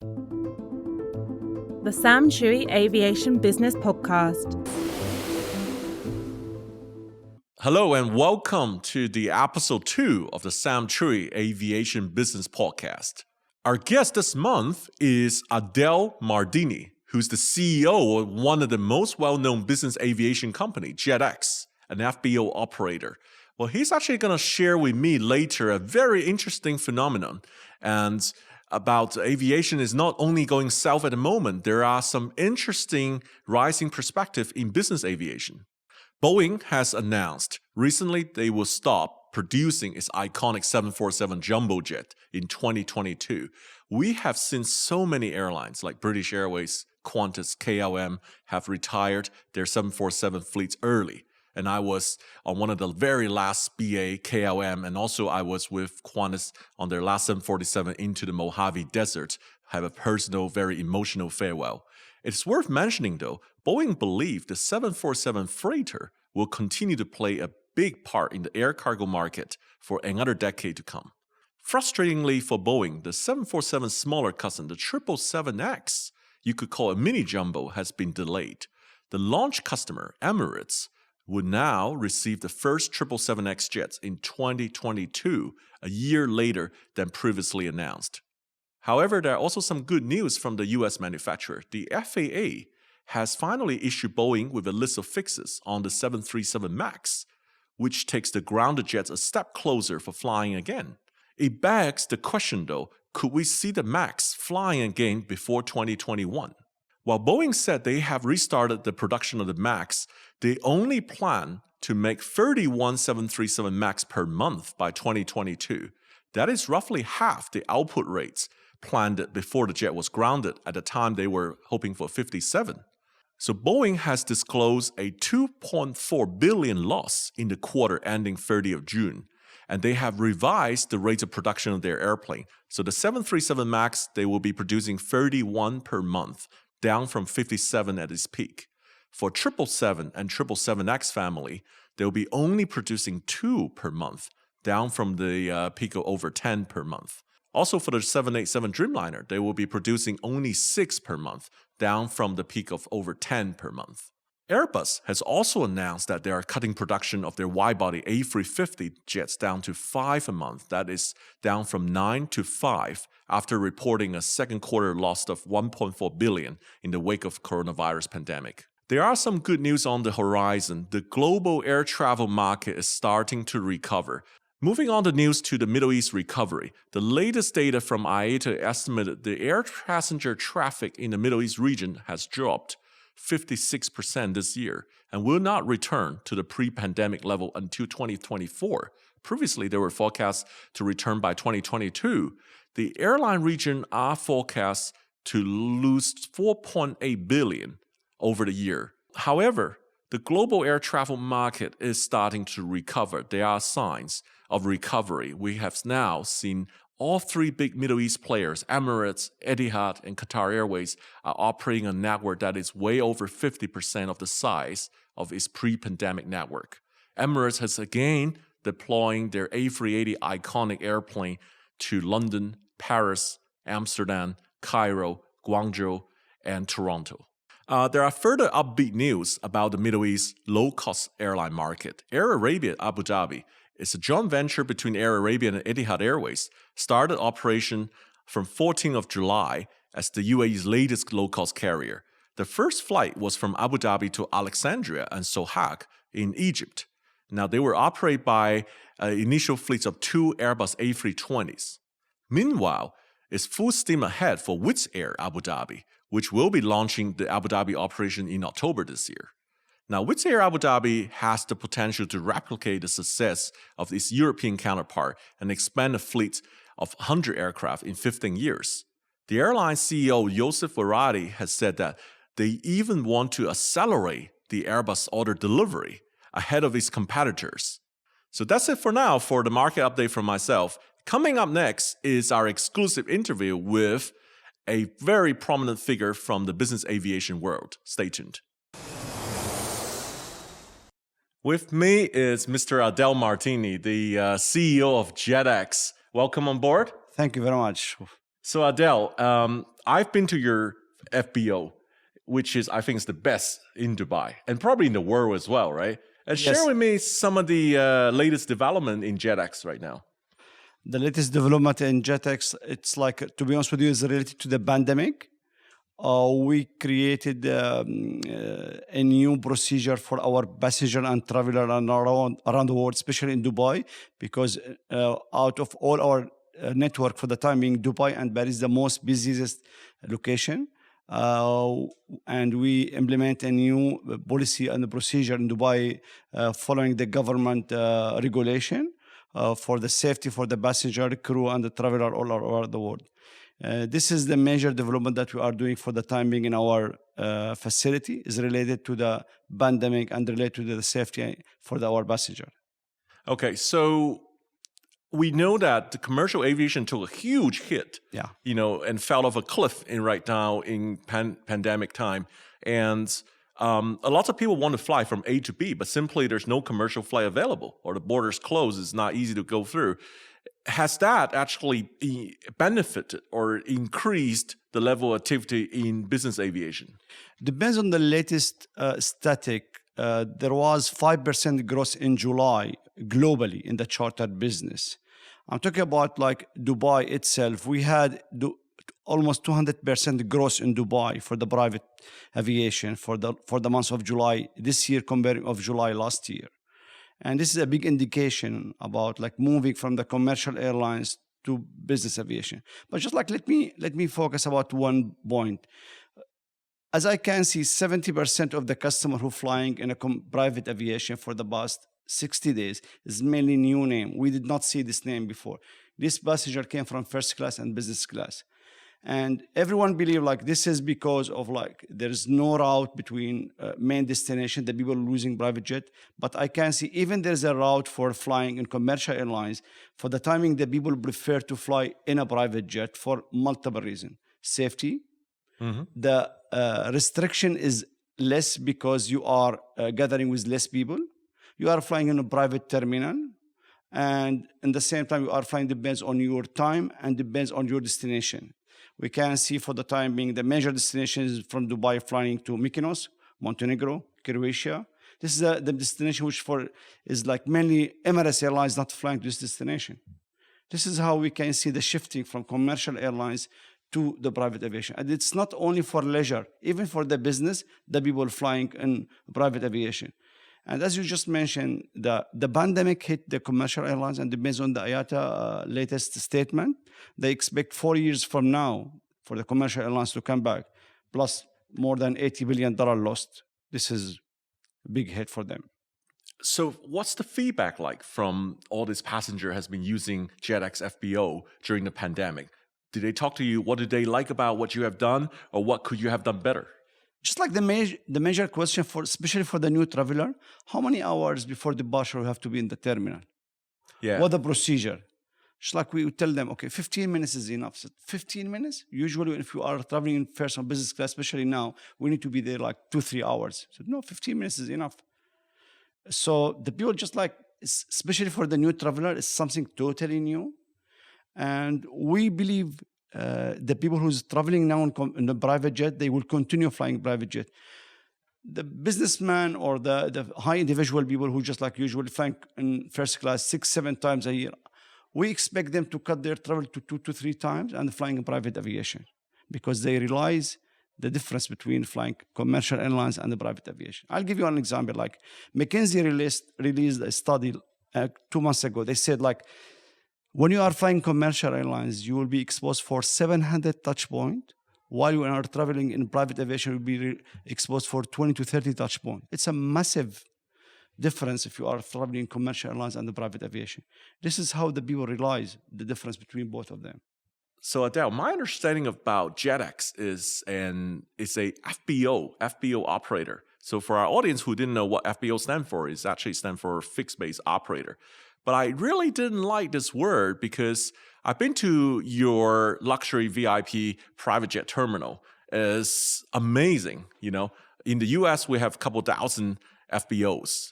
The Chui Aviation Business Podcast. Hello and welcome to the episode 2 of the Chui Aviation Business Podcast. Our guest this month is Adel Mardini, who's the CEO of one of the most well-known business aviation company, Jetex, an FBO operator. Well, he's actually going to share with me later a very interesting phenomenon and about aviation is not only going south at the moment, there are some interesting rising perspective in business aviation. Boeing has announced recently they will stop producing its iconic 747 jumbo jet in 2022. We have seen so many airlines like British Airways, Qantas, KLM have retired their 747 fleets early. And I was on one of the very last BA, KLM, and also I was with Qantas on their last 747 into the Mojave Desert, have a personal, very emotional farewell. It's worth mentioning though, Boeing believes the 747 freighter will continue to play a big part in the air cargo market for another decade to come. Frustratingly for Boeing, the 747 smaller cousin, the 777X, you could call a mini jumbo, has been delayed. The launch customer, Emirates, would now receive the first 777X jets in 2022, a year later than previously announced. However, there are also some good news from the US manufacturer. The FAA has finally issued Boeing with a list of fixes on the 737 MAX, which takes the grounded jets a step closer for flying again. It begs the question though, could we see the MAX flying again before 2021? While Boeing said they have restarted the production of the MAX, they only plan to make 31 737 MAX per month by 2022. That is roughly half the output rates planned before the jet was grounded. At the time, they were hoping for 57. So Boeing has disclosed a $2.4 billion loss in the quarter ending 30th of June. And they have revised the rate of production of their airplane. So the 737 MAX, they will be producing 31 per month, down from 57 at its peak. For 777 and 777X family, they'll be only producing 2 per month, down from the peak of over 10 per month. Also for the 787 Dreamliner, they will be producing only 6 per month, down from the peak of over 10 per month. Airbus has also announced that they are cutting production of their wide-body A350 jets down to 5 a month. That is down from 9 to 5 after reporting a second quarter loss of $1.4 billion in the wake of coronavirus pandemic. There are some good news on the horizon. The global air travel market is starting to recover. Moving on the news to the Middle East recovery, the latest data from IATA estimated the air passenger traffic in the Middle East region has dropped 56% this year and will not return to the pre-pandemic level until 2024. Previously, they were forecast to return by 2022. The airline region are forecast to lose $4.8 billion over the year. However, the global air travel market is starting to recover. There are signs of recovery. We have now seen all 3 big Middle East players, Emirates, Etihad, and Qatar Airways, are operating a network that is way over 50% of the size of its pre-pandemic network. Emirates has again deploying their A380 iconic airplane to London, Paris, Amsterdam, Cairo, Guangzhou, and Toronto. There are further upbeat news about the Middle East low-cost airline market. Air Arabia Abu Dhabi is a joint venture between Air Arabia and Etihad Airways, started operation from 14th of July as the UAE's latest low-cost carrier. The first flight was from Abu Dhabi to Alexandria and Sohag in Egypt. Now, they were operated by initial fleets of 2 Airbus A320s. Meanwhile, it's full steam ahead for Wizz Air Abu Dhabi, which will be launching the Abu Dhabi operation in October this year. Now, Wizz Air Abu Dhabi has the potential to replicate the success of its European counterpart and expand a fleet of 100 aircraft in 15 years. The airline CEO Joseph Varadi has said that they even want to accelerate the Airbus order delivery ahead of its competitors. So that's it for now for the market update from myself. Coming up next is our exclusive interview with a very prominent figure from the business aviation world. Stay tuned. With me is Mr. Adel Mardini, the CEO of Jetex. Welcome on board. Thank you very much. So Adel, I've been to your FBO, which is, I think, is the best in Dubai and probably in the world as well, right? And share Yes. with me some of the latest development in Jetex right now. The latest development in Jetex, it's like, to be honest with you, is related to the pandemic. We created a new procedure for our passenger and traveler around the world, especially in Dubai, because out of all our network for the time being, Dubai and Paris is the most busiest location. And we implement a new policy and procedure in Dubai following the government regulation for the safety for the passenger, crew, and the traveler all over the world. This is the major development that we are doing for the time being in our facility, is related to the pandemic and related to the safety for our passenger. Okay, so we know that the commercial aviation took a huge hit, and fell off a cliff right now in pandemic time. And a lot of people want to fly from A to B, but simply there's no commercial flight available or the borders closed. It's not easy to go through. Has that actually benefited or increased the level of activity in business aviation? Depends on the latest static. There was 5% growth in July globally in the chartered business. I'm talking about like Dubai itself. We had almost 200% growth in Dubai for the private aviation for the month of July this year compared of July last year. And this is a big indication about like moving from the commercial airlines to business aviation. But just like let me focus about one point. As I can see, 70% of the customer who flying in a private aviation for the past 60 days is mainly new name. We did not see this name before. This passenger came from first class and business class. And everyone believe like this is because of like there's no route between main destination, the people losing private jet. But I can see even there's a route for flying in commercial airlines. For the timing, the people prefer to fly in a private jet for multiple reasons. Safety. Mm-hmm. The restriction is less because you are gathering with less people. You are flying in a private terminal. And in the same time, you are flying depends on your time and depends on your destination. We can see for the time being the major destinations from Dubai flying to Mykonos, Montenegro, Croatia. This is the destination which is like mainly Emirates Airlines not flying to this destination. This is how we can see the shifting from commercial airlines to the private aviation. And it's not only for leisure, even for the business, the people flying in private aviation. And as you just mentioned, the pandemic hit the commercial airlines, and depends on the IATA latest statement. They expect 4 years from now for the commercial airlines to come back, plus more than $80 billion lost. This is a big hit for them. So what's the feedback like from all this passenger has been using Jetex FBO during the pandemic? Did they talk to you? What did they like about what you have done, or what could you have done better? Just like the major question especially for the new traveler, how many hours before departure you have to be in the terminal? Yeah. What the procedure? Just like we would tell them, okay, 15 minutes is enough. So 15 minutes? Usually if you are traveling in first or business class, especially now, we need to be there like 2-3 hours. So no, 15 minutes is enough. So the people just like, especially for the new traveler, it's something totally new. And we believe the people who's traveling now in the private jet, they will continue flying private jet. The businessman or the high individual people who just like usually flying in first class 6-7 times a year, we expect them to cut their travel to 2 to 3 times and flying in private aviation, because they realize the difference between flying commercial airlines and the private aviation. I'll give you an example. Like McKinsey released a study 2 months ago. They said like, when you are flying commercial airlines, you will be exposed for 700 touch points, while you are traveling in private aviation, you'll be exposed for 20 to 30 touch points. It's a massive difference if you are traveling in commercial airlines and the private aviation. This is how the people realize the difference between both of them. So Adel, my understanding about Jetex is it's a FBO operator. So for our audience who didn't know what FBO stands for, it actually stands for fixed base operator. But I really didn't like this word because I've been to your luxury VIP private jet terminal. It's amazing. In the US, we have a couple thousand FBOs.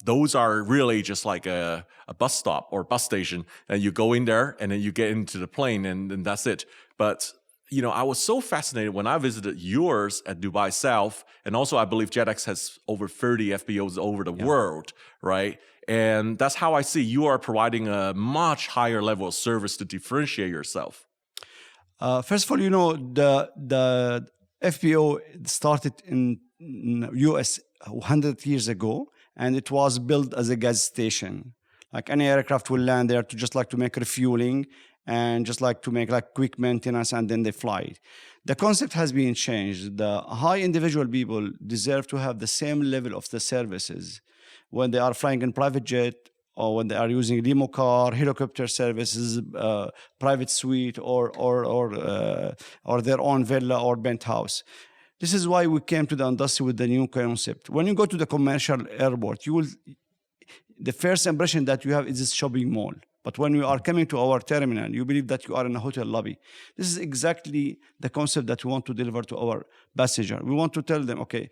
Those are really just like a bus stop or bus station, and you go in there and then you get into the plane and that's it. But I was so fascinated when I visited yours at Dubai South, and also I believe Jetex has over 30 FBOs over the world, right? And that's how I see you are providing a much higher level of service to differentiate yourself. First of all, the FBO started in US 100 years ago, and it was built as a gas station. Like any aircraft will land there to make refueling and just like to make like quick maintenance, and then they fly it. The concept has been changed. The high individual people deserve to have the same level of the services when they are flying in private jet, or when they are using limo car, helicopter services, private suite, or their own villa or penthouse. This is why we came to the industry with the new concept. When you go to the commercial airport, the first impression that you have is this shopping mall. But when you are coming to our terminal, you believe that you are in a hotel lobby. This is exactly the concept that we want to deliver to our passenger. We want to tell them, okay,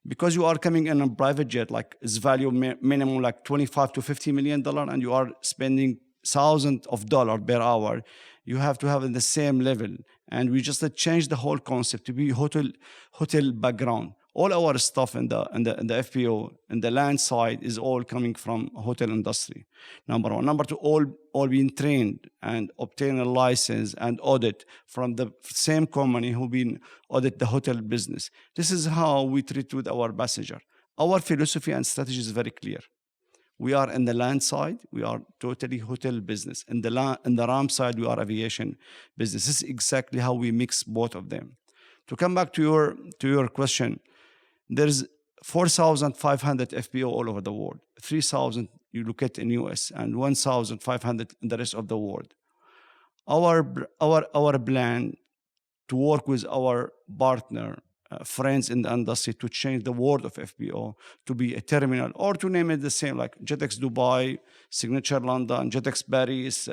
because you are coming in a private jet, like its value minimum like $25 to $50 million, and you are spending thousands of dollars per hour, you have to have in the same level. And we just change the whole concept to be hotel background. All our stuff in the FPO in the land side is all coming from hotel industry. Number one. Number two, all being trained and obtain a license and audit from the same company who been audit the hotel business. This is how we treat with our passenger. Our philosophy and strategy is very clear. We are in the land side, we are totally hotel business. In the RAM side, we are aviation business. This is exactly how we mix both of them. To come back to your question, there's 4,500 FBO all over the world. 3,000 you look at in US, and 1,500 in the rest of the world. Our plan to work with our partner, friends in the industry, to change the world of FBO to be a terminal, or to name it the same, like Jetex Dubai, Signature London, Jetex Paris,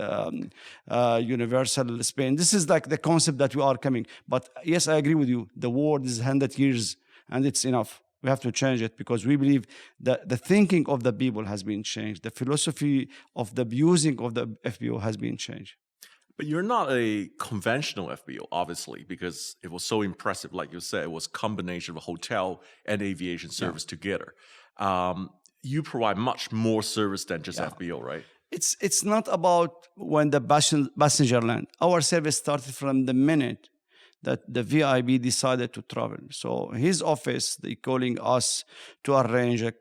Universal Spain. This is like the concept that we are coming. But yes, I agree with you. The world is 100 years. And it's enough. We have to change it, because we believe that the thinking of the people has been changed. The philosophy of the using of the FBO has been changed. But you're not a conventional FBO, obviously, because it was so impressive. Like you said, it was a combination of hotel and aviation service together. You provide much more service than just FBO, right? It's not about when the passenger land. Our service started from the minute that the VIB decided to travel. So his office, they calling us to arrange a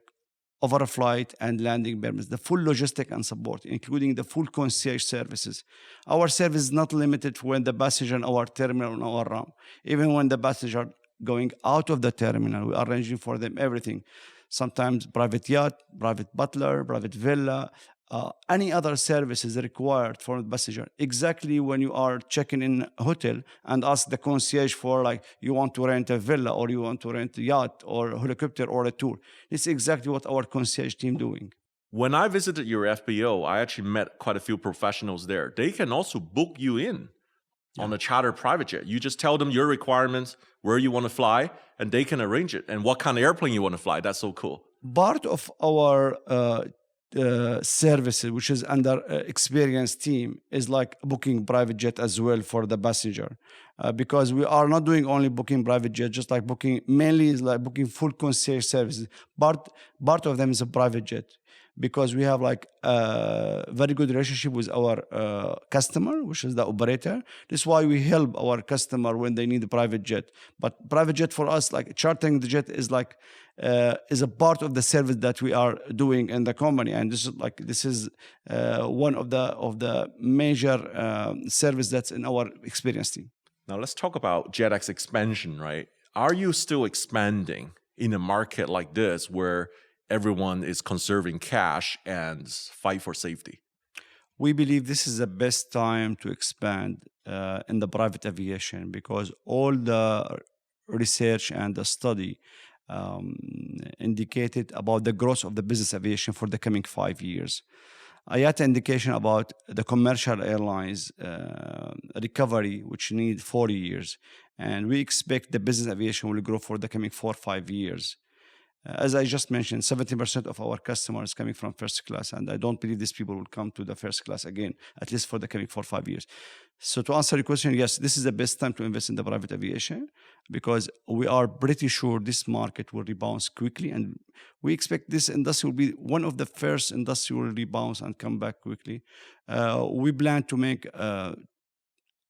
overflight and landing permits, the full logistic and support, including the full concierge services. Our service is not limited when the passenger in our terminal, in our RAM. Even when the passenger going out of the terminal, we are arranging for them everything. Sometimes private yacht, private butler, private villa, any other services required for the passenger. Exactly when you are checking in a hotel and ask the concierge for, like, you want to rent a villa, or you want to rent a yacht or a helicopter or a tour. It's exactly what our concierge team doing. When I visited your FBO, I actually met quite a few professionals there. They can also book you in on a charter private jet. You just tell them your requirements, where you want to fly, and they can arrange it. And what kind of airplane you want to fly. That's so cool. Part of our services, which is under experienced team, is like booking private jet as well for the passenger, because we are not doing only booking private jet, just like booking, mainly is like booking full concierge services. Part of them is a private jet, because we have like a very good relationship with our customer, which is the operator. This is why we help our customer when they need a private jet. But private jet for us, like chartering the jet, is like is a part of the service that we are doing in the company, and this is one of the major service that's in our experience team. Now let's talk about Jetex expansion, right? Are you still expanding in a market like this where everyone is conserving cash and fight for safety? We believe this is the best time to expand in the private aviation, because all the research and the study indicated about the growth of the business aviation for the coming 5 years. IATA indication about the commercial airlines recovery, which need 40 years. And we expect the business aviation will grow for the coming 4 or 5 years. As I just mentioned, 70% of our customers coming from first class, and I don't believe these people will come to the first class again, at least for the coming 4 or 5 years. So to answer your question, yes, this is the best time to invest in the private aviation because we are pretty sure this market will rebound quickly, and we expect this industry will be one of the first industry will rebound and come back quickly. We plan to make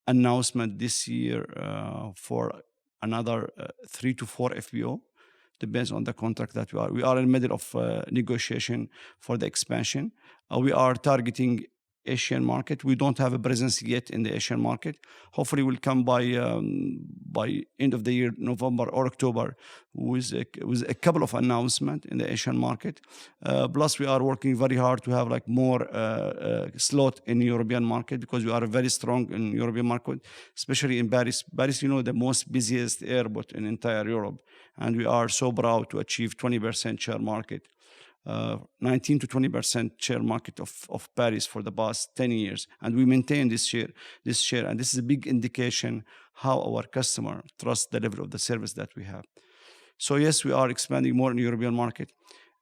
announcement this year for another 3 to 4 FBO. Depends on the contract that we are. We are in the middle of negotiation for the expansion. We are targeting Asian market. We don't have a presence yet in the Asian market. Hopefully, we'll come by end of the year, November or October, with a couple of announcements in the Asian market. Plus, we are working very hard to have like more slot in European market because we are very strong in European market, especially in Paris. Paris, the most busiest airport in entire Europe, and we are so proud to achieve 20% share market. 19 to 20% share market of Paris for the past 10 years. And we maintain this share. And this is a big indication how our customer trust the level of the service that we have. So yes, we are expanding more in the European market.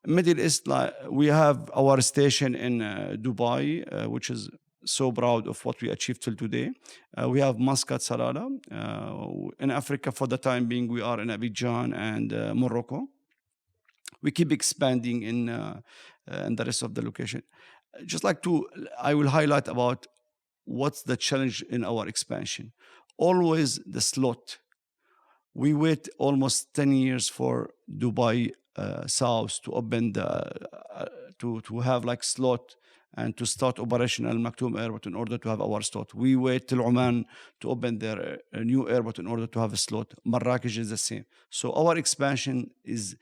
Middle East, we have our station in Dubai, which is so proud of what we achieved till today. We have Muscat, Salalah. In Africa, for the time being, we are in Abidjan and Morocco. We keep expanding in the rest of the location. I will highlight about what's the challenge in our expansion. Always the slot. We wait almost 10 years for Dubai South to open to have like slot and to start operation Al Maktoum Airport in order to have our slot. We wait till Oman to open their new airport in order to have a slot. Marrakech is the same. So our expansion is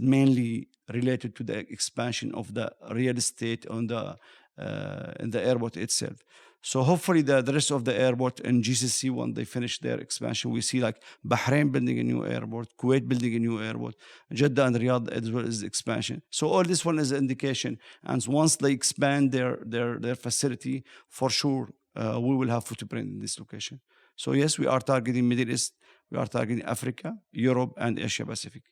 mainly related to the expansion of the real estate in the airport itself. So hopefully the rest of the airport in GCC, when they finish their expansion, we see like Bahrain building a new airport, Kuwait building a new airport, Jeddah and Riyadh as well as expansion. So all this one is an indication. And once they expand their facility, for sure, we will have footprint in this location. So yes, we are targeting Middle East, we are targeting Africa, Europe, and Asia Pacific.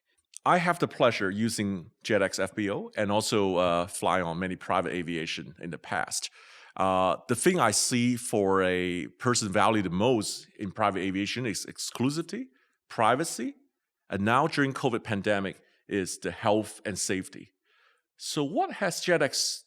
I have the pleasure using Jetex FBO and also flying on many private aviation in the past. The thing I see for a person valued the most in private aviation is exclusivity, privacy, and now during COVID pandemic is the health and safety. So what has Jetex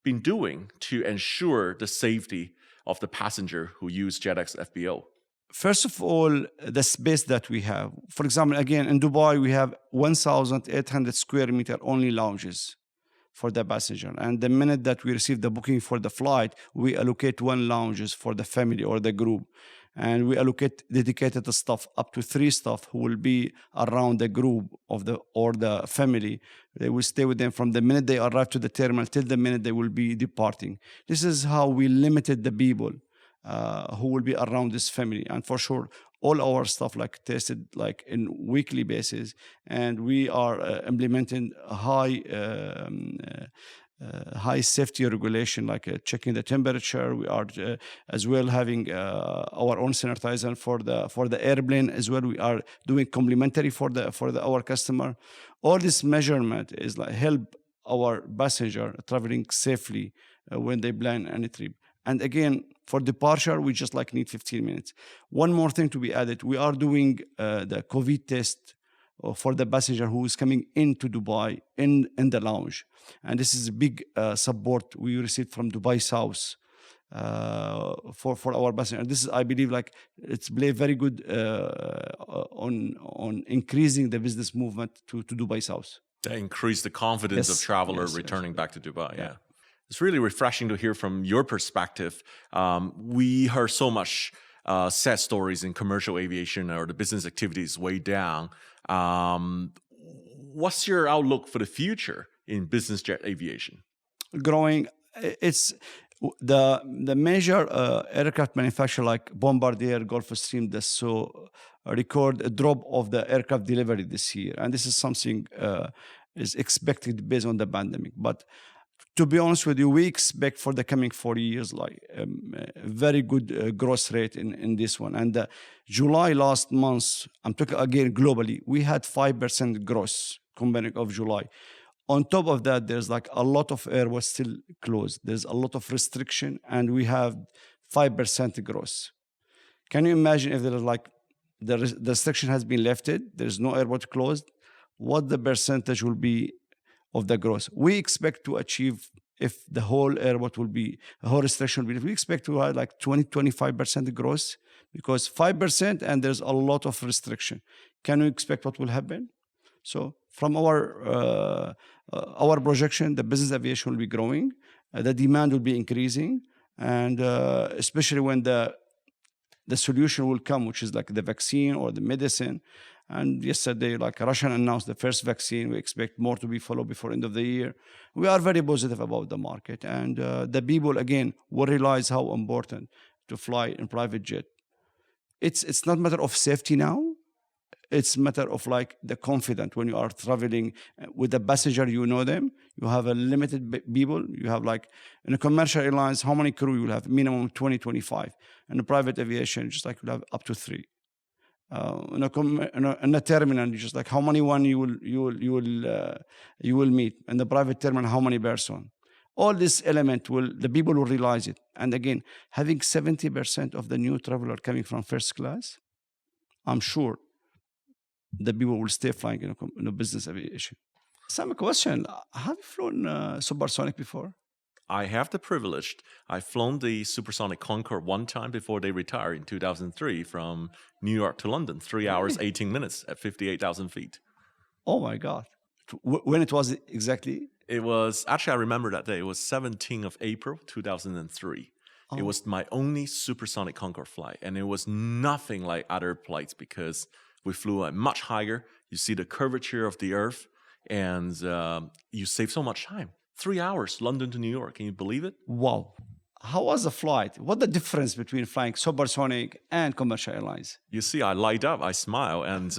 been doing to ensure the safety of the passenger who use Jetex FBO? First of all, the space that we have. For example, again, in Dubai, we have 1,800 square meter only lounges for the passenger. And the minute that we receive the booking for the flight, we allocate 1 lounges for the family or the group. And we allocate dedicated staff, up to 3 staff who will be around the group or the family. They will stay with them from the minute they arrive to the terminal till the minute they will be departing. This is how we limited the people who will be around this family. And for sure, all our stuff tested in weekly basis, and we are implementing high safety regulation, checking the temperature. We are as well having our own sanitizer for the airplane as well. We are doing complimentary for our customer. All this measurement is help our passenger traveling safely when they plan any trip. And again, for departure, we just need 15 minutes. One more thing to be added, we are doing the COVID test for the passenger who is coming into Dubai in the lounge. And this is a big support we received from Dubai South for our passenger. This is, I believe, it's play very good on increasing the business movement to Dubai South. That increase the confidence of travelers returning back to Dubai. Yeah. It's really refreshing to hear from your perspective. We heard so much sad stories in commercial aviation or the business activities way down. What's your outlook for the future in business jet aviation? Growing. It's the major aircraft manufacturer like Bombardier, Gulfstream, record a drop of the aircraft delivery this year. And this is something is expected based on the pandemic. But to be honest with you, we expect for the coming 4 years a very good growth rate in this one. And July last month, I'm talking again globally, we had 5% growth combined of July. On top of that, there's like a lot of airports still closed. There's a lot of restriction, and we have 5% growth. Can you imagine if there's like the restriction has been lifted, there's no airport closed, what the percentage will be of the growth? We expect to achieve, if the whole airport will be, the whole restriction will be, we expect to have like 20-25% growth, because 5% and there's a lot of restriction. Can you expect what will happen? So from our projection, the business aviation will be growing, the demand will be increasing, and especially when the solution will come, which is like the vaccine or the medicine. And yesterday, like Russia announced the first vaccine. We expect more to be followed before end of the year. We are very positive about the market. And the people, again, will realize how important to fly in private jet. It's not a matter of safety now. It's a matter of like the confidence when you are traveling with a passenger, you know them. You have a limited people. You have like in a commercial airlines, how many crew you will have? Minimum 20, 25. In a private aviation, just like you have up to 3. In a terminal, just like how many one you will meet. In the private terminal, how many person? All this element the people will realize it. And again, having 70% of the new traveler coming from first class, I'm sure the people will stay flying in a business aviation. Sam, a question. Have you flown Supersonic before? I have the privilege. I've flown the Supersonic Concorde one time before they retired in 2003 from New York to London, 3 hours, 18 minutes at 58,000 feet. Oh my God. When it was exactly? It was, actually I remember that day, it was 17th of April, 2003. Oh. It was my only Supersonic Concorde flight, and it was nothing like other flights because we flew much higher. You see the curvature of the earth, and you save so much time. 3 hours, London to New York. Can you believe it? Wow. How was the flight? What's the difference between flying Supersonic and commercial airlines? You see, I light up, I smile, and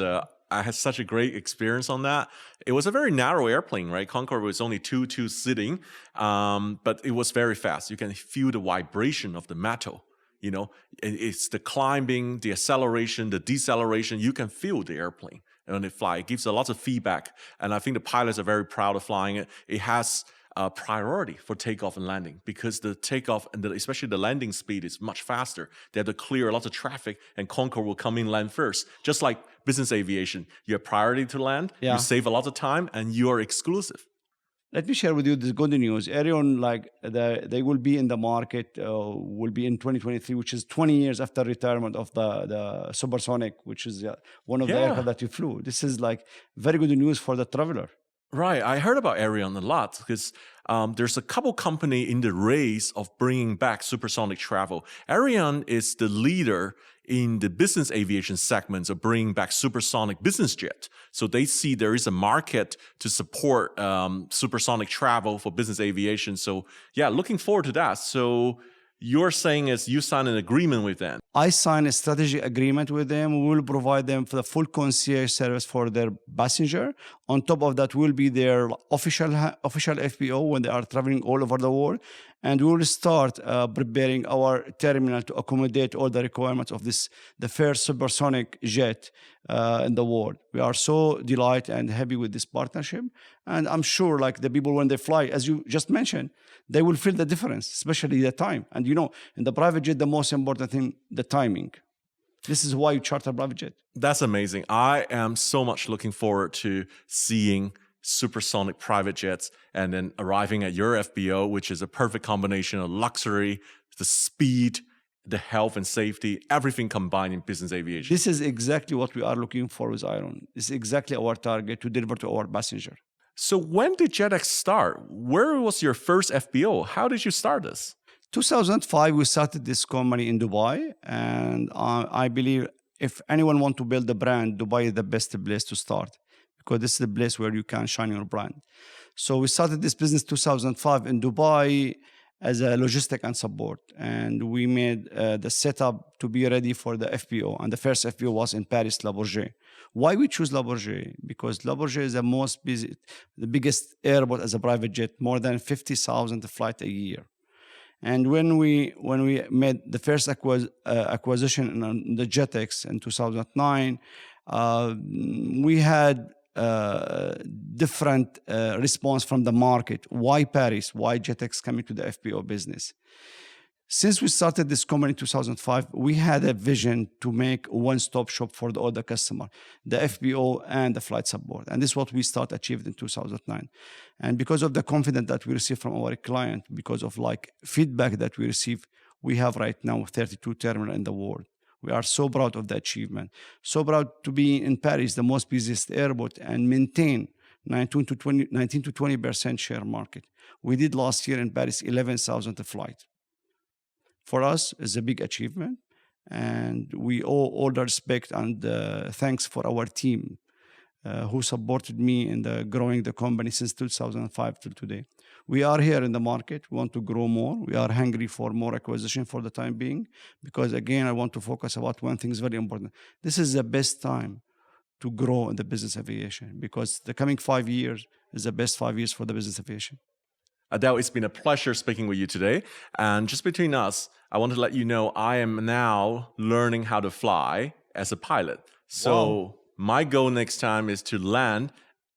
I had such a great experience on that. It was a very narrow airplane, right? Concorde was only two sitting, but it was very fast. You can feel the vibration of the metal. You know, it's the climbing, the acceleration, the deceleration. You can feel the airplane when it flies. It gives a lot of feedback, and I think the pilots are very proud of flying it. It has priority for takeoff and landing because the takeoff and especially the landing speed is much faster. They have to clear a lot of traffic, and Concorde will come in land first. Just like business aviation, you have priority to land, you save a lot of time, and you are exclusive. Let me share with you this good news. Aerion, like they will be in the market, will be in 2023, which is 20 years after retirement of the Supersonic, which is one of the aircraft that you flew. This is like very good news for the traveler. Right. I heard about Aerion a lot because there's a couple company in the race of bringing back supersonic travel. Aerion is the leader in the business aviation segments of bringing back supersonic business jet. So they see there is a market to support supersonic travel for business aviation. So yeah, looking forward to that. So you're saying is you signed an agreement with them. I signed a strategic agreement with them. We will provide them for the full concierge service for their passenger. On top of that, we'll be their official FBO when they are traveling all over the world. And we will start preparing our terminal to accommodate all the requirements of the first supersonic jet in the world. We are so delighted and happy with this partnership. And I'm sure like the people, when they fly, as you just mentioned, they will feel the difference, especially the time. And you know, in the private jet, the most important thing, the timing. This is why you charter private jet. That's amazing. I am so much looking forward to seeing supersonic private jets and then arriving at your FBO, which is a perfect combination of luxury, the speed, the health and safety, everything combined in business aviation. This is exactly what we are looking for with Aerion. This is exactly our target to deliver to our passenger. So when did Jetex start? Where was your first FBO? How did you start this? 2005, we started this company in Dubai. And I believe if anyone wants to build a brand, Dubai is the best place to start because this is the place where you can shine your brand. So we started this business 2005 in Dubai as a logistic and support. And we made the setup to be ready for the FBO. And the first FBO was in Paris, Le Bourget. Why we choose Le Bourget? Because Le Bourget is the biggest airport as a private jet, more than 50,000 flights a year. And when we made the first acquisition in the Jetex in 2009, we had different response from the market. Why Paris? Why Jetex coming to the FBO business? Since we started this company in 2005, we had a vision to make a one-stop shop for all the customer, the FBO and the flight support. And this is what we achieved in 2009. And because of the confidence that we receive from our client, because of like feedback that we receive, we have right now 32 terminals in the world. We are so proud of the achievement. So proud to be in Paris, the most busiest airport, and maintain 19 to 20% share market. We did last year in Paris 11,000 flights. For us, it's a big achievement, and we owe all the respect and thanks for our team who supported me in growing the company since 2005 till today. We are here in the market. We want to grow more. We are hungry for more acquisition for the time being, because again, I want to focus about one thing is very important. This is the best time to grow in the business aviation, because the coming 5 years is the best 5 years for the business aviation. Adel, it's been a pleasure speaking with you today. And just between us, I want to let you know I am now learning how to fly as a pilot. So Wow. My goal next time is to land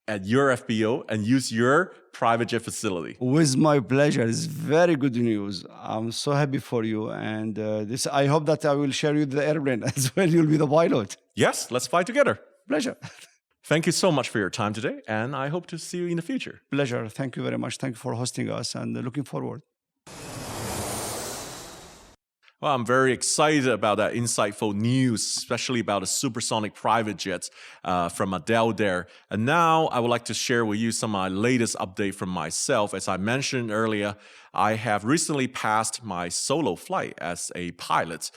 at your FBO and use your private jet facility. With my pleasure. It's very good news. I'm so happy for you. And I hope that I will share you the airplane as well. You'll be the pilot. Yes, let's fly together. Pleasure. Thank you so much for your time today, and I hope to see you in the future. Pleasure. Thank you very much. Thank you for hosting us, and looking forward. Well, I'm very excited about that insightful news, especially about the supersonic private jets from Adel there. And now I would like to share with you some of my latest update from myself. As I mentioned earlier, I have recently passed my solo flight as a pilot,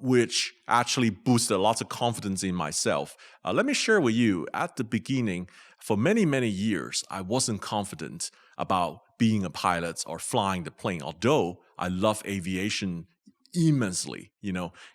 which actually boosted lots of confidence in myself. Let me share with you, at the beginning, for many, many years, I wasn't confident about being a pilot or flying the plane, although I love aviation immensely,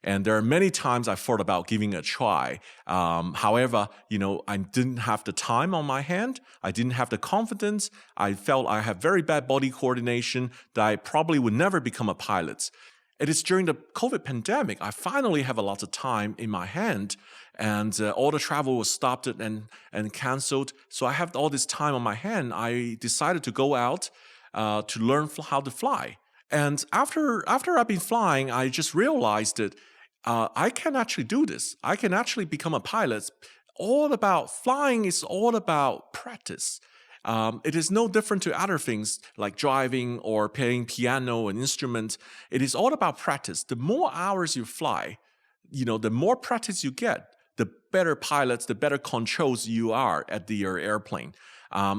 and there are many times I thought about giving it a try. However, I didn't have the time on my hand. I didn't have the confidence. I felt I had very bad body coordination, that I probably would never become a pilot. It is during the COVID pandemic, I finally have a lot of time in my hand, and all the travel was stopped and canceled. So I have all this time on my hand. I decided to go out to learn how to fly. And after I've been flying, I just realized that I can actually do this. I can actually become a pilot. Flying is all about practice. It is no different to other things like driving or playing piano and instruments. It is all about practice. The more hours you fly, the more practice you get, the better pilots, the better controls you are at your airplane.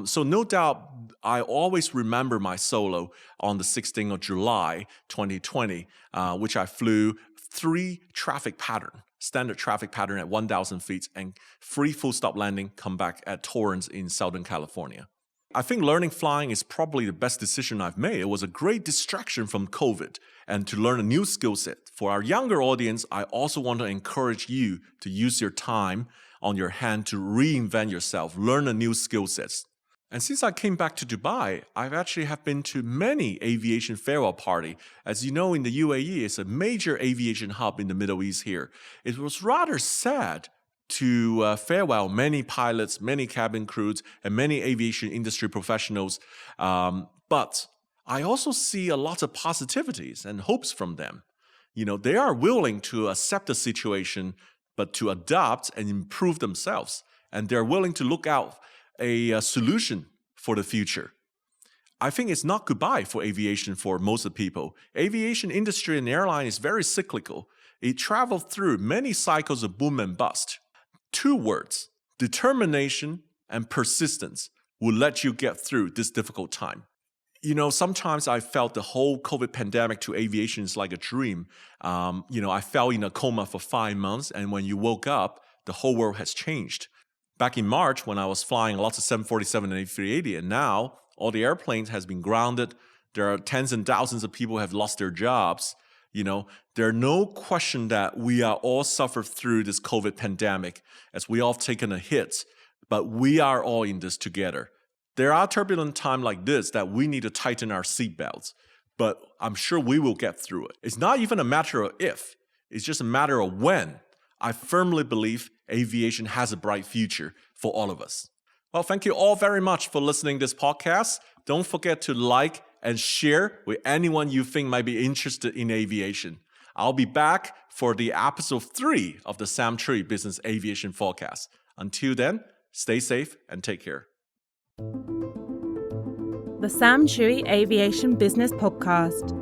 So no doubt, I always remember my solo on the 16th of July, 2020, which I flew 3 standard traffic pattern at 1,000 feet, and 3 full-stop landing, come back at Torrance in Southern California. I think learning flying is probably the best decision I've made. It was a great distraction from COVID and to learn a new skill set. For our younger audience, I also want to encourage you to use your time on your hand to reinvent yourself, learn a new skill sets. And since I came back to Dubai, I've actually have been to many aviation farewell party. As you know, in the UAE, it's a major aviation hub in the Middle East here. It was rather sad to farewell many pilots, many cabin crews, and many aviation industry professionals. But I also see a lot of positivities and hopes from them. They are willing to accept the situation, but to adapt and improve themselves. And they're willing to look out a solution for the future. I think it's not goodbye for aviation for most of the people. Aviation industry and airline is very cyclical. It traveled through many cycles of boom and bust. 2 words, determination and persistence, will let you get through this difficult time. Sometimes I felt the whole COVID pandemic to aviation is like a dream. I fell in a coma for 5 months, and when you woke up, the whole world has changed. Back in March, when I was flying lots of 747 and A380, and now all the airplanes has been grounded. There are tens and thousands of people who have lost their jobs. There's no question that we are all suffered through this COVID pandemic, as we all have taken a hit, but we are all in this together. There are turbulent times like this that we need to tighten our seatbelts, but I'm sure we will get through it. It's not even a matter of if, it's just a matter of when. I firmly believe aviation has a bright future for all of us. Well, thank you all very much for listening to this podcast. Don't forget to like and share with anyone you think might be interested in aviation. I'll be back for the episode 3 of the Sam Chui Business Aviation Forecast. Until then, stay safe and take care. The Sam Chui Aviation Business Podcast.